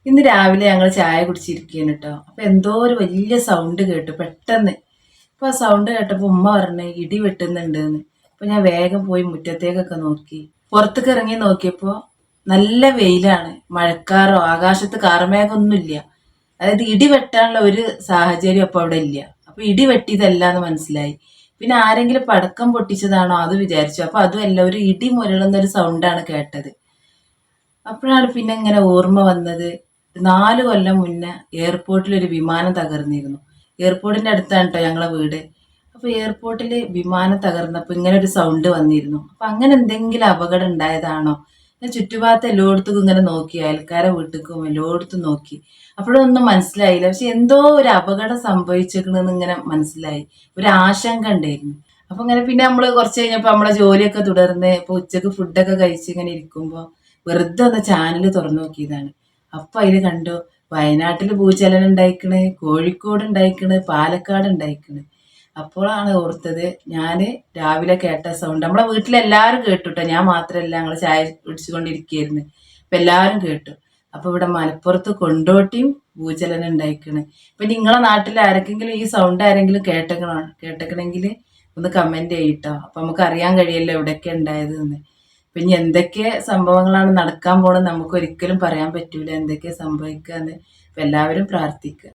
ഇന്ന് രാവിലെ ഞങ്ങൾ ചായ കുടിച്ചിരിക്കുകയാണ് കേട്ടോ. അപ്പോൾ എന്തോ ഒരു വലിയ സൗണ്ട് കേട്ടു പെട്ടെന്ന്. അപ്പോൾ ആ സൗണ്ട് കേട്ടപ്പോൾ ഉമ്മ പറഞ്ഞു ഇടി വെട്ടുന്നുണ്ട് എന്ന്. അപ്പോൾ ഞാൻ വേഗം പോയി മുറ്റത്തേക്കൊക്കെ നോക്കി. പുറത്തേക്ക് ഇറങ്ങി നോക്കിയപ്പോൾ നല്ല വെയിലാണ്. മഴക്കാറോ ആകാശത്ത് കാർമേഘമൊന്നുമില്ല. അതായത് ഇടി വെട്ടാനുള്ള ഒരു സാഹചര്യം അപ്പോൾ അവിടെ ഇല്ല. അപ്പോൾ ഇടി വെട്ടിയതല്ല എന്ന് മനസ്സിലായി. പിന്നെ ആരെങ്കിലും പടക്കം പൊട്ടിച്ചതാണോ അത് വിചാരിച്ചു. അപ്പോൾ അതുമല്ല, ഒരു ഇടി മുരളുന്ന ഒരു സൗണ്ടാണ് കേട്ടത്. അപ്പോഴാണ് പിന്നെ ഇങ്ങനെ ഓർമ്മ വന്നത്, 4 കൊല്ലം മുന്നേ എയർപോർട്ടിൽ ഒരു വിമാനം തകർന്നിരുന്നു. എയർപോർട്ടിന്റെ അടുത്താണ് കേട്ടോ ഞങ്ങളെ വീട്. അപ്പൊ എയർപോർട്ടിൽ വിമാനം തകർന്നപ്പോൾ ഇങ്ങനെ ഒരു സൗണ്ട് വന്നിരുന്നു. അപ്പൊ അങ്ങനെ എന്തെങ്കിലും അപകടം ഉണ്ടായതാണോ? ഞാൻ ചുറ്റുഭാഗത്ത് എല്ലായിടത്തും ഇങ്ങനെ നോക്കി, അയൽക്കാരെ വീട്ടിലും എല്ലായിടത്തും നോക്കി. അപ്പോഴൊന്നും മനസ്സിലായില്ല. പക്ഷെ എന്തോ ഒരു അപകടം സംഭവിച്ചേക്കണെന്ന് ഇങ്ങനെ മനസ്സിലായി. ഒരു ആശങ്ക ഉണ്ടായിരുന്നു. അപ്പൊ ഇങ്ങനെ പിന്നെ നമ്മള് കുറച്ച് കഴിഞ്ഞപ്പോ നമ്മളെ ജോലിയൊക്കെ തുടർന്ന് ഇപ്പൊ ഉച്ചക്ക് ഫുഡൊക്കെ കഴിച്ച് ഇങ്ങനെ ഇരിക്കുമ്പോ വെറുതെ ഒന്ന് ചാനൽ തുറന്നു നോക്കിയതാണ്. അപ്പൊ അതില് കണ്ടു വയനാട്ടിൽ ഭൂചലനം ഉണ്ടായിക്കണ്, കോഴിക്കോട് ഉണ്ടായിക്കണ്, പാലക്കാട് ഉണ്ടായിക്കണ്. അപ്പോഴാണ് ഓർത്തത് ഞാന് രാവിലെ കേട്ട സൗണ്ട് നമ്മളെ വീട്ടിലെല്ലാരും കേട്ടുട്ടോ, ഞാൻ മാത്രല്ല. ഞങ്ങള് ചായ കുടിച്ചുകൊണ്ടിരിക്കുകയായിരുന്നു. അപ്പൊ എല്ലാരും കേട്ടു. അപ്പൊ ഇവിടെ മലപ്പുറത്ത് കൊണ്ടോട്ടിയും ഭൂചലനം ഉണ്ടായിക്കണ്. ഇപ്പൊ നിങ്ങളെ നാട്ടിൽ ആരെങ്കിലും ഈ സൗണ്ട് ആരെങ്കിലും കേട്ടക്കണെങ്കിൽ ഒന്ന് കമന്റ് ചെയ്യട്ടോ. അപ്പൊ നമുക്ക് അറിയാൻ കഴിയല്ലോ എവിടെയൊക്കെ ഉണ്ടായത് എന്ന്. പിന്നെ എന്തൊക്കെ സംഭവങ്ങളാണ് നടക്കാൻ പോണെന്ന് നമുക്ക് ഒരിക്കലും പറയാൻ പറ്റൂല, എന്തൊക്കെ സംഭവിക്കാന്ന്. അപ്പൊ എല്ലാവരും പ്രാർത്ഥിക്കുക.